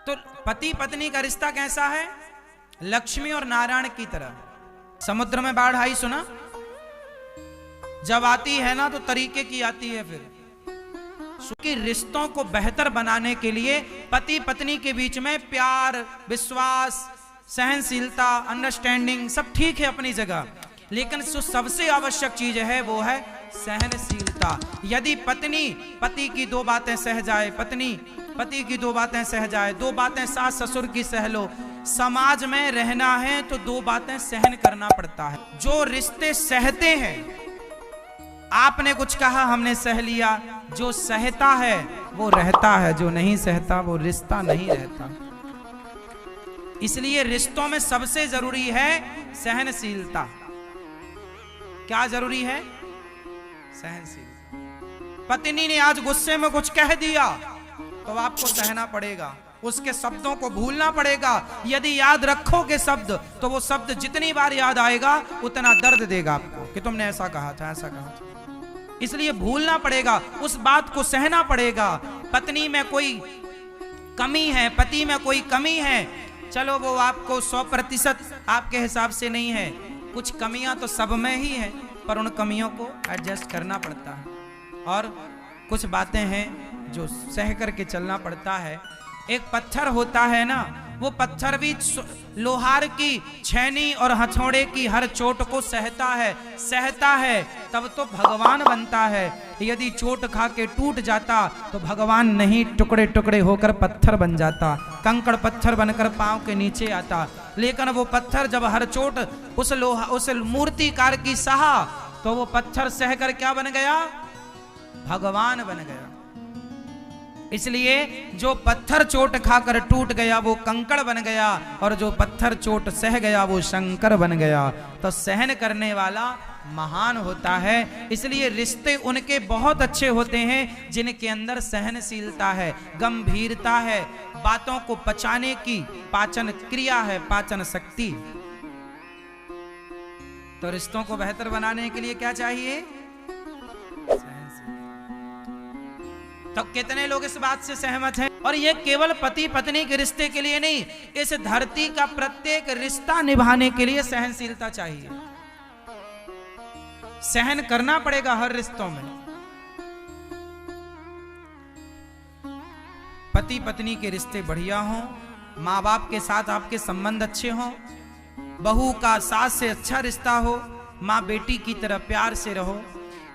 तो पति पत्नी का रिश्ता कैसा है? लक्ष्मी और नारायण की तरह। समुद्र में बाढ़ आई, सुना? जब आती है ना तो तरीके की आती है। फिर कि रिश्तों को बेहतर बनाने के लिए पति पत्नी के बीच में प्यार, विश्वास, सहनशीलता, अंडरस्टैंडिंग सब ठीक है अपनी जगह, लेकिन जो सबसे आवश्यक चीज है वो है सहनशीलता। यदि पत्नी पति की दो बातें सह जाए, पत्नी पति की दो बातें सह जाए, दो बातें सास ससुर की सह लो, समाज में रहना है तो दो बातें सहन करना पड़ता है। जो रिश्ते सहते हैं, आपने कुछ कहा हमने सह लिया, जो सहता है वो रहता है, जो नहीं सहता वो रिश्ता नहीं रहता। इसलिए रिश्तों में सबसे जरूरी है सहनशीलता। क्या जरूरी है? सहनशीलता। पत्नी ने आज गुस्से में कुछ कह दिया तो आपको सहना पड़ेगा, उसके शब्दों को भूलना पड़ेगा। यदि याद रखोगे शब्द तो वो शब्द जितनी बार याद आएगा उतना दर्द देगा आपको कि तुमने ऐसा कहा था, ऐसा कहा था। इसलिए भूलना पड़ेगा, उस बात को सहना पड़ेगा। पत्नी में कोई कमी है, पति में कोई कमी है, चलो वो आपको 100% आपके हिसाब से नहीं है, कुछ कमियां तो सब में ही है, पर उन कमियों को एडजस्ट करना पड़ता है। और कुछ बातें हैं जो सह करके चलना पड़ता है। एक पत्थर होता है ना, वो पत्थर भी लोहार की छेनी और हथौड़े की हर चोट को सहता है तब तो भगवान बनता है। यदि चोट खा के टूट जाता तो भगवान नहीं, टुकड़े टुकड़े होकर पत्थर बन जाता, कंकड़ पत्थर बनकर पांव के नीचे आता। लेकिन वो पत्थर जब हर चोट उस मूर्तिकार की सहा तो वो पत्थर सहकर क्या बन गया? भगवान बन गया। इसलिए जो पत्थर चोट खाकर टूट गया वो कंकड़ बन गया, और जो पत्थर चोट सह गया वो शंकर बन गया। तो सहन करने वाला महान होता है। इसलिए रिश्ते उनके बहुत अच्छे होते हैं जिनके अंदर सहनशीलता है, गंभीरता है, बातों को पचाने की पाचन क्रिया है, पाचन शक्ति। तो रिश्तों को बेहतर बनाने के लिए क्या चाहिए? तो कितने लोग इस बात से सहमत हैं? और ये केवल पति पत्नी के रिश्ते के लिए नहीं, इस धरती का प्रत्येक रिश्ता निभाने के लिए सहनशीलता चाहिए। सहन करना पड़ेगा हर रिश्तों में। पति पत्नी के रिश्ते बढ़िया हों, माँ बाप के साथ आपके संबंध अच्छे हों, बहू का सास से अच्छा रिश्ता हो, माँ बेटी की तरह प्यार से रहो।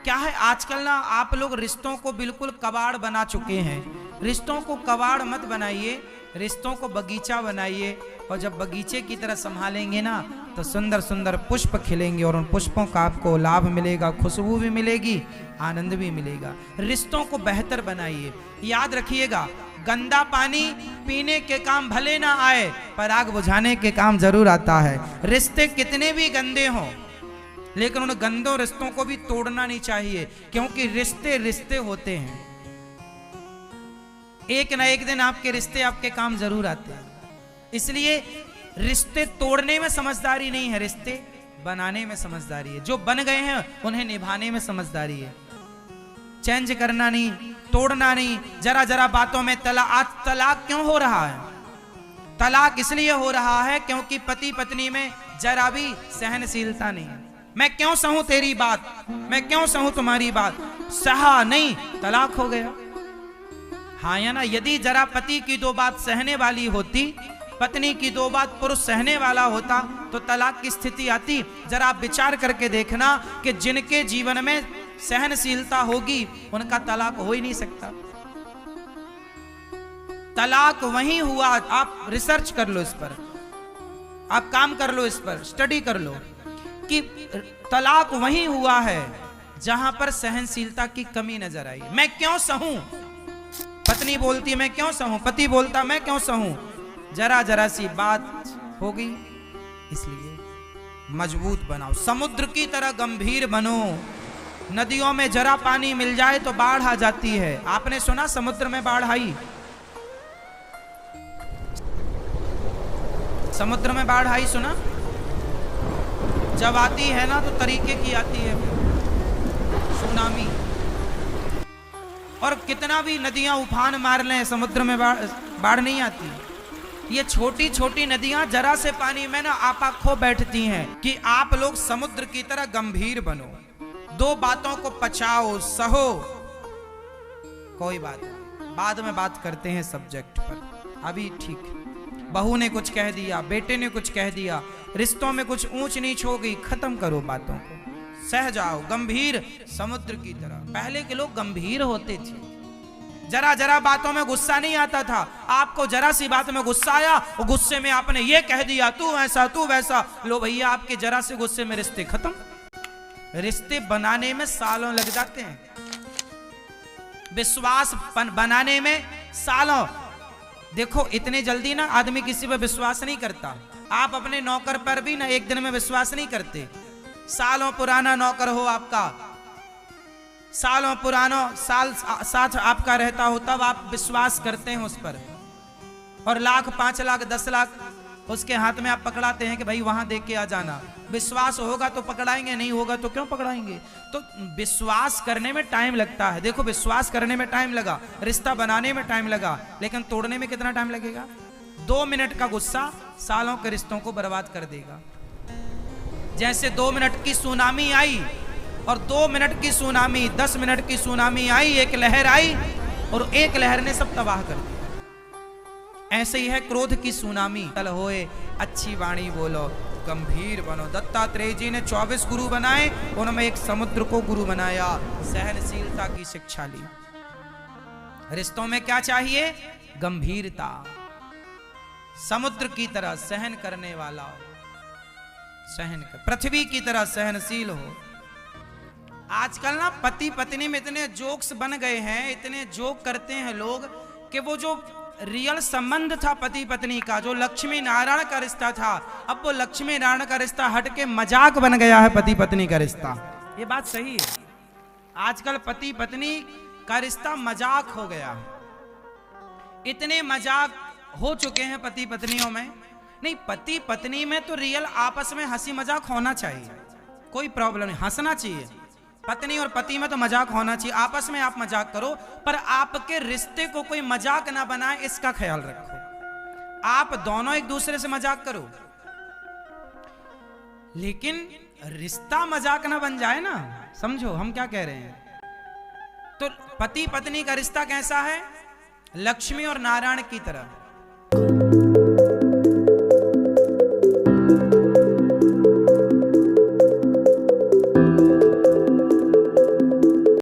क्या है आजकल ना, आप लोग रिश्तों को बिल्कुल कबाड़ बना चुके हैं। रिश्तों को कबाड़ मत बनाइए, रिश्तों को बगीचा बनाइए। और जब बगीचे की तरह संभालेंगे ना तो सुंदर सुंदर पुष्प खिलेंगे, और उन पुष्पों का आपको लाभ मिलेगा, खुशबू भी मिलेगी, आनंद भी मिलेगा। रिश्तों को बेहतर बनाइए। याद रखिएगा, गंदा पानी पीने के काम भले ना आए पर आग बुझाने के काम जरूर आता है। रिश्ते कितने भी गंदे हों, लेकिन उन गंदों रिश्तों को भी तोड़ना नहीं चाहिए, क्योंकि रिश्ते रिश्ते होते हैं। एक ना एक दिन आपके रिश्ते आपके काम जरूर आते हैं। इसलिए रिश्ते तोड़ने में समझदारी नहीं है, रिश्ते बनाने में समझदारी है। जो बन गए हैं उन्हें निभाने में समझदारी है। चेंज करना नहीं, तोड़ना नहीं। जरा जरा बातों में आज तलाक क्यों हो रहा है? तलाक इसलिए हो रहा है क्योंकि पति पत्नी में जरा भी सहनशीलता नहीं है। मैं क्यों सहूं तेरी बात, मैं क्यों सहूं तुम्हारी बात, सहा नहीं, तलाक हो गया। हाँ या ना? यदि जरा पति की दो बात सहने वाली होती, पत्नी की दो बात पुरुष सहने वाला होता तो तलाक की स्थिति आती। जरा आप विचार करके देखना कि जिनके जीवन में सहनशीलता होगी उनका तलाक हो ही नहीं सकता। तलाक वहीं हुआ, आप रिसर्च कर लो इस पर, आप काम कर लो, इस पर स्टडी कर लो कि तलाक वहीं हुआ है जहां पर सहनशीलता की कमी नजर आई। मैं क्यों सहूं? पत्नी बोलती मैं क्यों सहूं, पति बोलता मैं क्यों सहूं। जरा जरा सी बात हो गई। इसलिए मजबूत बनाओ, समुद्र की तरह गंभीर बनो। नदियों में जरा पानी मिल जाए तो बाढ़ आ जाती है। आपने सुना समुद्र में बाढ़ आई? समुद्र में बाढ़ आई, सुना? जब आती है ना तो तरीके की आती है, सुनामी। और कितना भी नदियां उफान मार लें, समुद्र में बाढ़ नहीं आती। ये छोटी छोटी नदियां जरा से पानी में ना आपा खो बैठती हैं कि आप लोग समुद्र की तरह गंभीर बनो, दो बातों को पचाओ, सहो। कोई बात नहीं, बाद में बात करते हैं सब्जेक्ट पर, अभी ठीक। बहू ने कुछ कह दिया, बेटे ने कुछ कह दिया, रिश्तों में कुछ ऊंच नीच हो गई, खत्म करो बातों को, सह जाओ, गंभीर समुद्र की तरह। पहले के लोग गंभीर होते थे, जरा जरा बातों में गुस्सा नहीं आता था। आपको जरा सी बात में गुस्सा आया, और गुस्से में आपने ये कह दिया, तू ऐसा तू वैसा, लो भैया आपके जरा से गुस्से में रिश्ते खत्म। रिश्ते बनाने में सालों लग जाते हैं, विश्वास बनाने में सालों। देखो इतने जल्दी ना आदमी किसी पर विश्वास नहीं करता। आप अपने नौकर पर भी ना एक दिन में विश्वास नहीं करते। सालों पुराना नौकर हो आपका, सालों पुराना साल साथ आपका रहता हो, तब आप विश्वास करते हैं उस पर। और लाख 5 लाख 10 लाख उसके हाथ में आप पकड़ाते हैं कि भाई वहां देख के आ जाना। विश्वास होगा तो पकड़ाएंगे, नहीं होगा तो क्यों पकड़ाएंगे। तो विश्वास करने में टाइम लगता है। देखो विश्वास करने में टाइम लगा, रिश्ता बनाने में टाइम लगा, लेकिन तोड़ने में कितना टाइम लगेगा? 2 मिनट का गुस्सा सालों के रिश्तों को बर्बाद कर देगा। जैसे 2 मिनट की सुनामी आई, और 2 मिनट की सुनामी, 10 मिनट की सुनामी आई, एक लहर आई और एक लहर ने सब तबाह कर दिया। ऐसे ही है क्रोध की सुनामी। कल होए अच्छी वाणी बोलो, गंभीर बनो। दत्तात्रेय जी ने 24 गुरु बनाए, उनमें एक समुद्र को गुरु बनाया, सहनशीलता की शिक्षा ली। रिश्तों में क्या चाहिए? गंभीरता, समुद्र की तरह सहन करने वाला हो, सहन कर, पृथ्वी की तरह सहनशील हो। आजकल ना पति पत्नी में इतने जोक्स बन गए हैं, इतने जोक करते हैं लोग कि वो जो रियल संबंध था पति पत्नी का, जो लक्ष्मी नारायण का रिश्ता था, अब वो लक्ष्मी नारायण का रिश्ता हट के मजाक बन गया है पति पत्नी का रिश्ता। ये बात सही है। आजकल पति पत्नी का रिश्ता मजाक हो गया है। इतने मजाक हो चुके हैं पति पत्नियों में। नहीं, पति पत्नी में तो रियल आपस में हंसी मजाक होना चाहिए, कोई प्रॉब्लम नहीं, हंसना चाहिए। पत्नी और पति में तो मजाक होना चाहिए, आपस में आप मजाक करो, पर आपके रिश्ते को कोई मजाक ना बनाए, इसका ख्याल रखो। आप दोनों एक दूसरे से मजाक करो, लेकिन रिश्ता मजाक ना बन जाए ना। समझो हम क्या कह रहे हैं। तो पति पत्नी का रिश्ता कैसा है? लक्ष्मी और नारायण की तरह।